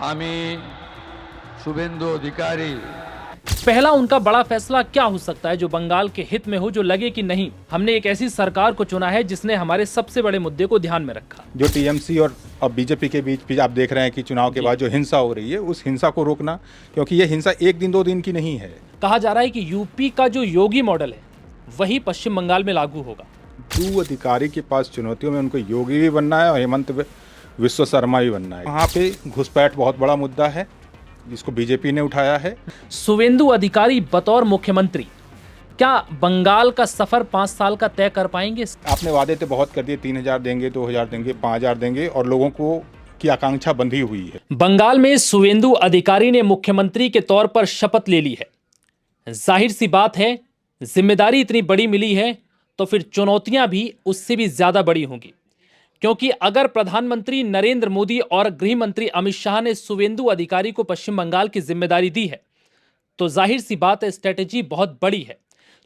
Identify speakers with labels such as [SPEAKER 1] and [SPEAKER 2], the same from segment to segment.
[SPEAKER 1] आम्ही शुभेंदु अधिकारी
[SPEAKER 2] पहला उनका बड़ा फैसला क्या हो सकता है जो बंगाल के हित में हो, जो लगे कि नहीं हमने एक ऐसी सरकार को चुना है जिसने हमारे सबसे बड़े मुद्दे को ध्यान में रखा।
[SPEAKER 3] जो टीएमसी और अब बीजेपी के बीच भी आप देख रहे हैं कि चुनाव के बाद जो हिंसा हो रही है, उस हिंसा को रोकना, क्योंकि ये हिंसा एक दिन दो दिन की नहीं है।
[SPEAKER 2] कहा जा रहा है कि यूपी का जो योगी मॉडल है वही पश्चिम बंगाल में लागू होगा।
[SPEAKER 3] दो अधिकारी के पास चुनौतियों में उनको योगी भी बनना है और हेमंत विश्व शर्मा भी बनना है। वहाँ पे घुसपैठ बहुत बड़ा मुद्दा है जिसको बीजेपी ने उठाया है।
[SPEAKER 2] शुभेंदु अधिकारी बतौर मुख्यमंत्री क्या बंगाल का सफर 5 साल का तय कर पाएंगे?
[SPEAKER 3] आपने वादे तो बहुत कर दिए, 3,000 देंगे, 2,000 देंगे, 5,000 देंगे, और लोगों को की आकांक्षा बंधी हुई है।
[SPEAKER 2] बंगाल में शुभेंदु अधिकारी ने मुख्यमंत्री के तौर पर शपथ ले ली है। जाहिर सी बात है, जिम्मेदारी इतनी बड़ी मिली है तो फिर चुनौतियां भी उससे भी ज्यादा बड़ी होंगी, क्योंकि अगर प्रधानमंत्री नरेंद्र मोदी और गृह मंत्री अमित शाह ने शुभेंदु अधिकारी को पश्चिम बंगाल की जिम्मेदारी दी है तो जाहिर सी बात है स्ट्रेटेजी बहुत बड़ी है।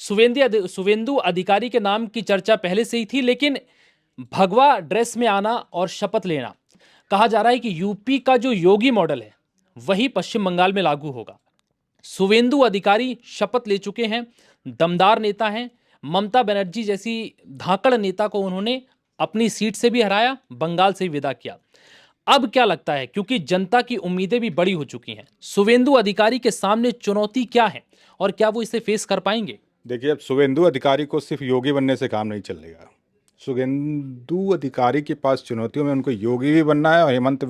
[SPEAKER 2] शुभेंदु अधिकारी के नाम की चर्चा पहले से ही थी, लेकिन भगवा ड्रेस में आना और शपथ लेना, कहा जा रहा है कि यूपी का जो योगी मॉडल है वही पश्चिम बंगाल में लागू होगा। शुभेंदु अधिकारी शपथ ले चुके हैं, दमदार नेता हैं। ममता बनर्जी जैसी धाकड़ नेता को उन्होंने अपनी सीट से भी हराया, बंगाल से भी विदा किया। अब क्या लगता है, क्योंकि जनता की उम्मीदें भी बड़ी हो चुकी हैं, शुभेंदु अधिकारी के सामने चुनौती क्या है और क्या वो इसे फेस कर पाएंगे?
[SPEAKER 3] देखिए, अब शुभेंदु अधिकारी को सिर्फ योगी बनने से काम नहीं चलेगा। शुभेंदु अधिकारी के पास चुनौतियों में उनको योगी भी बनना है और हेमंत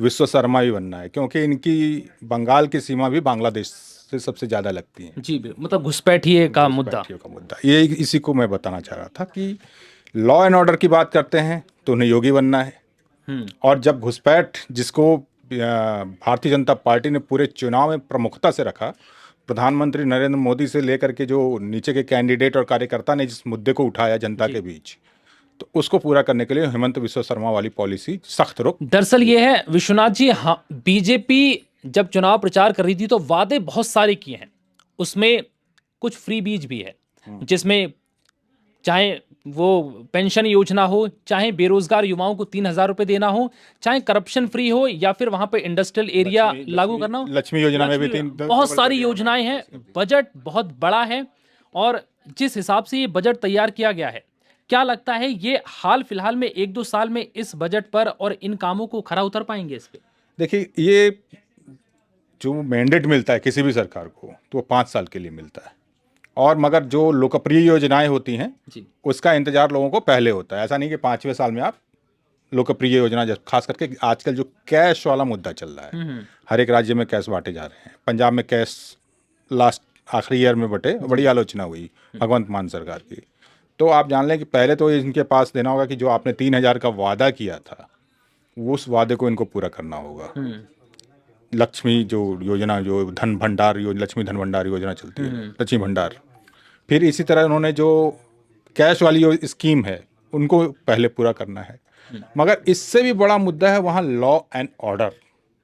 [SPEAKER 3] विश्व शर्मा भी बनना है, क्योंकि इनकी बंगाल की सीमा भी बांग्लादेश से सबसे ज़्यादा लगती है।
[SPEAKER 2] जी, मतलब घुसपैठिए का मुद्दा।
[SPEAKER 3] ये इसी को मैं बताना चाह रहा था कि लॉ एंड ऑर्डर की बात करते हैं तो उन्हें योगी बनना है, और जब घुसपैठ जिसको भारतीय जनता पार्टी ने पूरे चुनाव में प्रमुखता से रखा, प्रधानमंत्री नरेंद्र मोदी से लेकर के जो नीचे के कैंडिडेट और कार्यकर्ता ने जिस मुद्दे को उठाया जनता के बीच, तो उसको पूरा करने के लिए हेमंत विश्व शर्मा वाली पॉलिसी सख्त रुख।
[SPEAKER 2] दरअसल ये है विश्वनाथ जी, हाँ, बीजेपी जब चुनाव प्रचार कर रही थी तो वादे बहुत सारे किए हैं, उसमें कुछ फ्री बीज भी है, जिसमें चाहे वो पेंशन योजना हो, चाहे बेरोजगार युवाओं को 3,000 रुपए देना हो, चाहे करप्शन फ्री हो, या फिर वहां पे इंडस्ट्रियल एरिया लागू करना हो।
[SPEAKER 3] लक्ष्मी योजना में भी
[SPEAKER 2] बहुत सारी योजनाएं हैं। बजट बहुत बड़ा है और जिस हिसाब से ये बजट तैयार किया गया है, क्या लगता है ये हाल फिलहाल में 1-2 साल में इस बजट पर और इन कामों को खरा उतर पाएंगे इस पे?
[SPEAKER 3] देखिए, ये जो मैंडेट मिलता है किसी भी सरकार को तो वो 5 साल के लिए मिलता है, और मगर जो लोकप्रिय योजनाएं होती हैं
[SPEAKER 2] जी,
[SPEAKER 3] उसका इंतजार लोगों को पहले होता है। ऐसा नहीं कि 5वें साल में आप लोकप्रिय योजना, जब खास करके आजकल जो कैश वाला मुद्दा चल रहा है, हर एक राज्य में कैश बांटे जा रहे हैं। पंजाब में कैश लास्ट आखिरी ईयर में बटे, बड़ी आलोचना हुई भगवंत मान सरकार की। तो आप जान लें कि पहले तो इनके पास देना होगा कि जो आपने 3,000 का वादा किया था उस वादे को इनको पूरा करना होगा। लक्ष्मी जो योजना, जो धन भंडार लक्ष्मी धन भंडार योजना चलती है, लक्ष्मी भंडार, फिर इसी तरह उन्होंने जो कैश वाली स्कीम है उनको पहले पूरा करना है। मगर इससे भी बड़ा मुद्दा है वहाँ लॉ एंड ऑर्डर।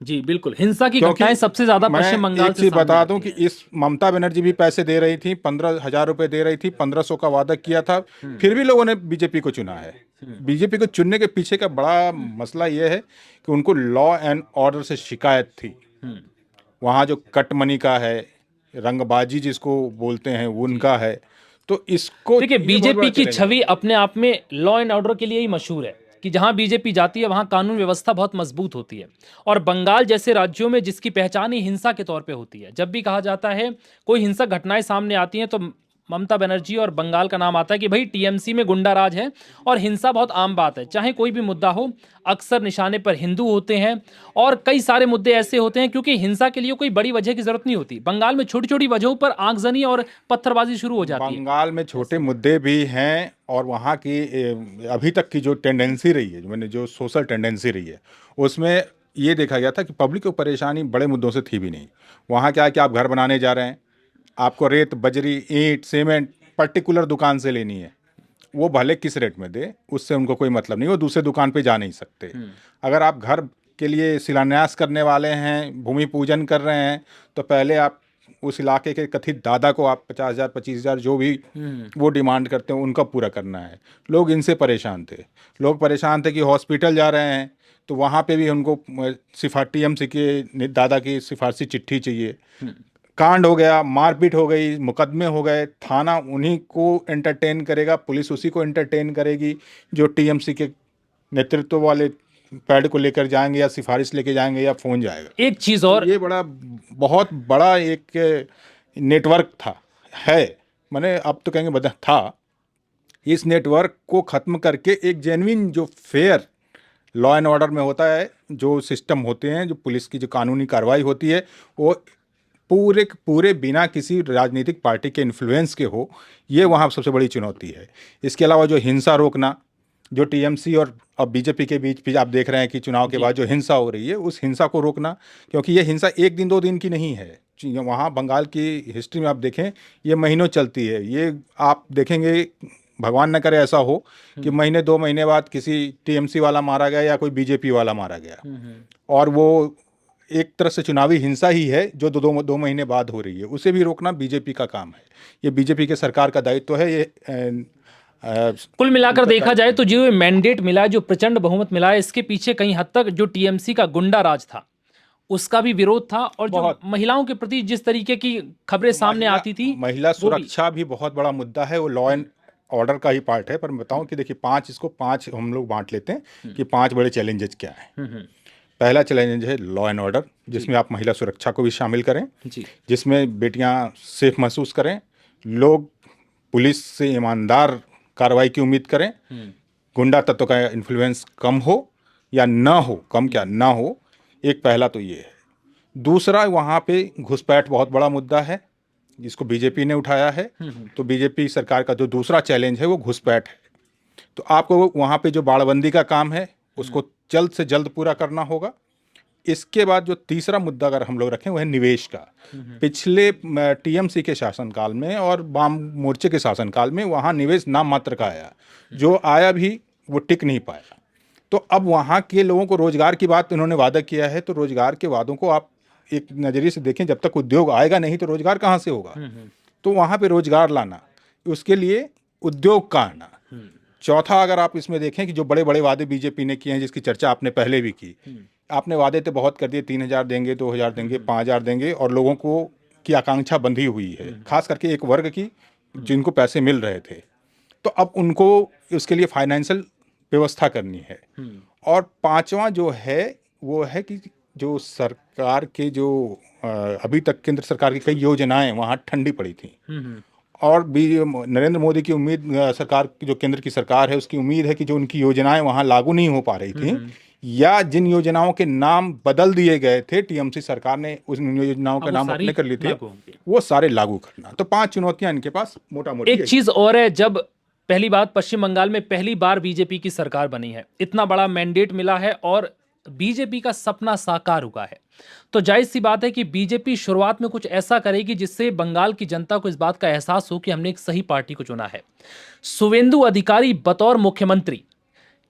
[SPEAKER 2] जी बिल्कुल, हिंसा की घटनाएं सबसे ज्यादा पश्चिम बंगाल से सामने
[SPEAKER 3] बता दूं कि इस ममता बनर्जी भी पैसे दे रही थी, 15,000 रुपए दे रही थी, 1,500 का वादा किया था, फिर भी लोगों ने बीजेपी को चुना है। बीजेपी को चुनने के पीछे का बड़ा मसला यह है कि उनको लॉ एंड ऑर्डर से शिकायत थी। वहाँ जो कट मनी का है, रंगबाजी जिसको बोलते हैं, वो उनका है। तो इसको
[SPEAKER 2] देखिए, बीजेपी की छवि अपने आप में लॉ एंड ऑर्डर के लिए ही मशहूर है कि जहां बीजेपी जाती है वहां कानून व्यवस्था बहुत मजबूत होती है, और बंगाल जैसे राज्यों में जिसकी पहचान ही हिंसा के तौर पे होती है, जब भी कहा जाता है कोई हिंसक घटनाएं सामने आती हैं तो ममता बनर्जी और बंगाल का नाम आता है कि भाई टीएमसी में गुंडा राज है और हिंसा बहुत आम बात है। चाहे कोई भी मुद्दा हो, अक्सर निशाने पर हिंदू होते हैं और कई सारे मुद्दे ऐसे होते हैं, क्योंकि हिंसा के लिए कोई बड़ी वजह की जरूरत नहीं होती। बंगाल में छोटी छोटी वजहों पर आगजनी और पत्थरबाजी शुरू हो जाती है।
[SPEAKER 3] बंगाल में छोटे मुद्दे भी हैं, और वहाँ की अभी तक की जो टेंडेंसी रही है, मैंने जो सोशल टेंडेंसी रही है, उसमें ये देखा गया था कि पब्लिक को परेशानी बड़े मुद्दों से थी भी नहीं। वहाँ क्या है कि आप घर बनाने जा रहे हैं, आपको रेत, बजरी, ईंट, सीमेंट पर्टिकुलर दुकान से लेनी है, वो भले किस रेट में दे, उससे उनको कोई मतलब नहीं, वो दूसरे दुकान पे जा नहीं सकते। अगर आप घर के लिए शिलान्यास करने वाले हैं, भूमि पूजन कर रहे हैं, तो पहले आप उस इलाके के कथित दादा को आप 50,000, 25,000 जो भी वो डिमांड करते हैं उनका पूरा करना है। लोग इनसे परेशान थे। लोग परेशान थे कि हॉस्पिटल जा रहे हैं तो वहाँ पे भी उनको टीएमसी के दादा की सिफारशी चिट्ठी चाहिए। कांड हो गया, मारपीट हो गई, मुकदमे हो गए, थाना उन्हीं को एंटरटेन करेगा, पुलिस उसी को एंटरटेन करेगी जो टीएमसी के नेतृत्व वाले पैड को लेकर जाएंगे या सिफारिश लेके जाएंगे या फोन जाएगा।
[SPEAKER 2] एक चीज और,
[SPEAKER 3] ये बहुत बड़ा एक नेटवर्क है, मैंने अब तो कहेंगे बता था। इस नेटवर्क को खत्म करके एक जेन्युइन जो फेयर लॉ एंड ऑर्डर में होता है, जो सिस्टम होते हैं, जो पुलिस की जो कानूनी कार्रवाई होती है, वो पूरे पूरे बिना किसी राजनीतिक पार्टी के इन्फ्लुएंस के हो, ये वहाँ सबसे बड़ी चुनौती है। इसके अलावा जो हिंसा रोकना, जो टीएमसी और अब बीजेपी के बीच भी आप देख रहे हैं कि चुनाव के बाद जो हिंसा हो रही है, उस हिंसा को रोकना, क्योंकि ये हिंसा एक दिन दो दिन की नहीं है। वहाँ बंगाल की हिस्ट्री में आप देखें, ये महीनों चलती है। ये आप देखेंगे, भगवान न करे ऐसा हो कि महीने दो महीने बाद किसी टीएमसी वाला मारा गया या कोई बीजेपी वाला मारा गया, और वो एक तरह से चुनावी हिंसा ही है जो दो महीने बाद हो रही है। उसे भी रोकना बीजेपी का काम है, ये बीजेपी के सरकार का दायित्व है। ये
[SPEAKER 2] कुल मिलाकर देखा जाए तो जो मैंडेट मिला है, जो प्रचंड बहुमत मिला है, इसके पीछे कहीं हद तक जो टीएमसी का गुंडा राज था उसका भी विरोध था, और जो महिलाओं के प्रति जिस तरीके की खबरें सामने आती थी,
[SPEAKER 3] महिला सुरक्षा भी बहुत बड़ा मुद्दा है। वो लॉ एंड ऑर्डर का ही पार्ट है। पर मैं बताऊं कि देखिए, पांच हम लोग बांट लेते हैं कि 5 बड़े चैलेंजेस क्या हैं। पहला चैलेंज है लॉ एंड ऑर्डर, जिसमें आप महिला सुरक्षा को भी शामिल करें, जिसमें बेटियां सेफ महसूस करें, लोग पुलिस से ईमानदार कार्रवाई की उम्मीद करें, गुंडा तत्व का इन्फ्लुएंस कम हो या ना हो, कम क्या ना हो। एक पहला तो ये है। दूसरा, वहाँ पे घुसपैठ बहुत बड़ा मुद्दा है जिसको बीजेपी ने उठाया है। तो बीजेपी सरकार का जो दूसरा चैलेंज है वो घुसपैठ है। तो आपको वहाँ पे जो बाड़बंदी का काम है उसको जल्द से जल्द पूरा करना होगा। इसके बाद जो तीसरा मुद्दा अगर हम लोग रखें, वह है निवेश का। पिछले टीएमसी के शासनकाल में और वाम मोर्चे के शासनकाल में वहाँ निवेश नाम मात्र का आया, जो आया भी वो टिक नहीं पाया। तो अब वहाँ के लोगों को रोजगार की बात उन्होंने वादा किया है, तो रोजगार के वादों को आप एक नज़रिए से देखें। जब तक उद्योग आएगा नहीं तो रोजगार कहाँ से होगा? तो वहाँ पे रोजगार लाना, उसके लिए उद्योग का आना। चौथा, अगर आप इसमें देखें कि जो बड़े बड़े वादे बीजेपी ने किए हैं, जिसकी चर्चा आपने पहले भी की, आपने वादे तो बहुत कर दिए, 3,000 देंगे, 2,000 देंगे, 5,000 देंगे, और लोगों को की आकांक्षा बंधी हुई है, खास करके एक वर्ग की जिनको पैसे मिल रहे थे। तो अब उनको उसके लिए फाइनेंशियल व्यवस्था करनी है। और पांचवा जो है वो है कि जो सरकार के जो अभी तक केंद्र सरकार की कई योजनाएं वहाँ ठंडी पड़ी थी, और भी नरेंद्र मोदी की उम्मीद, सरकार की जो केंद्र की सरकार है उसकी उम्मीद है कि जो उनकी योजनाएं वहाँ लागू नहीं हो पा रही थी, या जिन योजनाओं के नाम बदल दिए गए थे, टीएमसी सरकार ने उन योजनाओं का नाम अपने कर लिए थे, वो सारे लागू करना। तो 5 चुनौतियां इनके पास मोटा मोटी।
[SPEAKER 2] एक चीज और है, जब पहली बात पश्चिम बंगाल में पहली बार बीजेपी की सरकार बनी है, इतना बड़ा मैंडेट मिला है और बीजेपी का सपना साकार हुआ है, तो जायज सी बात है कि बीजेपी शुरुआत में कुछ ऐसा करेगी जिससे बंगाल की जनता को इस बात का एहसास हो कि हमने एक सही पार्टी को चुना है। शुवेंदु अधिकारी बतौर मुख्यमंत्री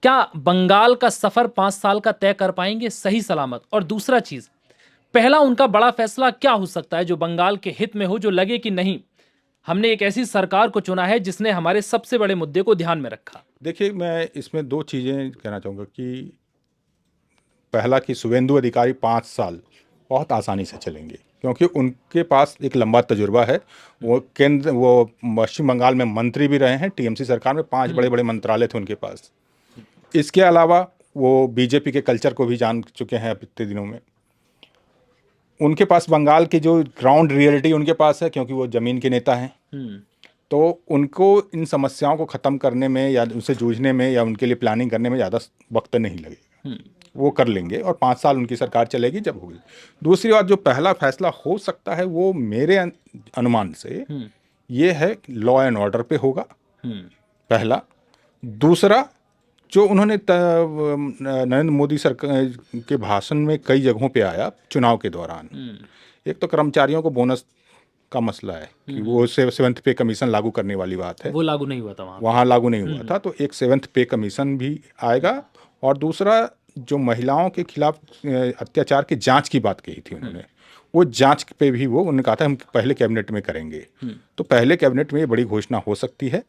[SPEAKER 2] क्या बंगाल का सफर 5 साल का तय कर पाएंगे सही सलामत? और दूसरा चीज, पहला उनका बड़ा फैसला क्या हो सकता है जो बंगाल के हित में हो, जो लगे कि नहीं, हमने एक ऐसी सरकार को चुना है जिसने हमारे सबसे बड़े मुद्दे को ध्यान में रखा?
[SPEAKER 3] देखिए, मैं इसमें 2 चीजें कहना चाहूंगा कि पहला कि शुवेंदु अधिकारी 5 साल बहुत आसानी से चलेंगे, क्योंकि उनके पास एक लंबा तजुर्बा है। वो पश्चिम बंगाल में मंत्री भी रहे हैं, टीएमसी सरकार में 5 बड़े बड़े मंत्रालय थे उनके पास। इसके अलावा वो बीजेपी के कल्चर को भी जान चुके हैं पिछले दिनों में। उनके पास बंगाल की जो ग्राउंड रियलिटी उनके पास है, क्योंकि वो जमीन के नेता हैं। तो उनको इन समस्याओं को ख़त्म करने में या उनसे जूझने में या उनके लिए प्लानिंग करने में ज़्यादा वक्त नहीं लगेगा, वो कर लेंगे, और 5 साल उनकी सरकार चलेगी जब होगी। दूसरी बात, जो पहला फैसला हो सकता है वो मेरे अनुमान से ये है लॉ एंड ऑर्डर पे होगा, पहला। दूसरा, जो उन्होंने नरेंद्र मोदी सरकार के भाषण में कई जगहों पे आया चुनाव के दौरान, एक तो कर्मचारियों को बोनस का मसला है कि वो 7th पे कमीशन लागू करने वाली बात है,
[SPEAKER 2] वो लागू नहीं हुआ था
[SPEAKER 3] वहाँ लागू नहीं हुआ था, तो एक 7th पे कमीशन भी आएगा। और दूसरा, जो महिलाओं के खिलाफ अत्याचार की जांच की बात कही थी उन्होंने, वो जांच पे भी वो उन्होंने कहा था हम पहले कैबिनेट में करेंगे। तो पहले कैबिनेट में ये बड़ी घोषणा हो सकती है,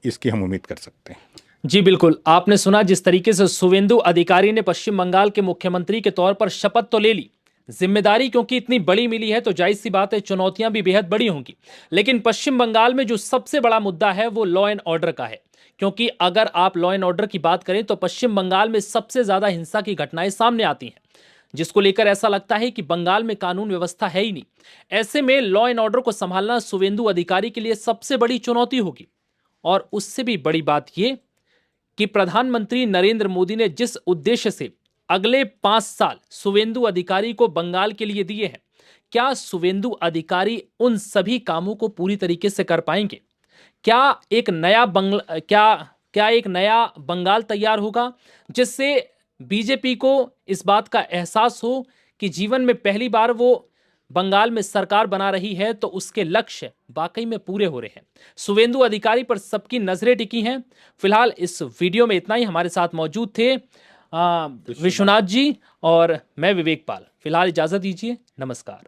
[SPEAKER 3] इसकी हम उम्मीद कर सकते हैं।
[SPEAKER 2] जी बिल्कुल, आपने सुना जिस तरीके से शुवेंदु अधिकारी ने पश्चिम बंगाल के मुख्यमंत्री के तौर पर शपथ तो ले ली। जिम्मेदारी क्योंकि इतनी बड़ी मिली है तो जाहिर सी बात है चुनौतियां भी बेहद बड़ी होंगी। लेकिन पश्चिम बंगाल में जो सबसे बड़ा मुद्दा है वो लॉ एंड ऑर्डर का है, क्योंकि अगर आप लॉ एंड ऑर्डर की बात करें तो पश्चिम बंगाल में सबसे ज्यादा हिंसा की घटनाएं सामने आती हैं, जिसको लेकर ऐसा लगता है कि बंगाल में कानून व्यवस्था है ही नहीं। ऐसे में लॉ एंड ऑर्डर को संभालना शुवेंदु अधिकारी के लिए सबसे बड़ी चुनौती होगी। और उससे भी बड़ी बात यह कि प्रधानमंत्री नरेंद्र मोदी ने जिस उद्देश्य से अगले 5 साल शुवेंदु अधिकारी को बंगाल के लिए दिए हैं, क्या शुवेंदु अधिकारी उन सभी कामों को पूरी तरीके से कर पाएंगे? क्या एक नया बंगाल तैयार होगा जिससे बीजेपी को इस बात का एहसास हो कि जीवन में पहली बार वो बंगाल में सरकार बना रही है तो उसके लक्ष्य वाकई में पूरे हो रहे हैं? शुवेंदु अधिकारी पर सबकी नजरें टिकी हैं। फिलहाल इस वीडियो में इतना ही। हमारे साथ मौजूद थे विश्वनाथ जी और मैं विवेक पाल। फिलहाल इजाजत दीजिए, नमस्कार।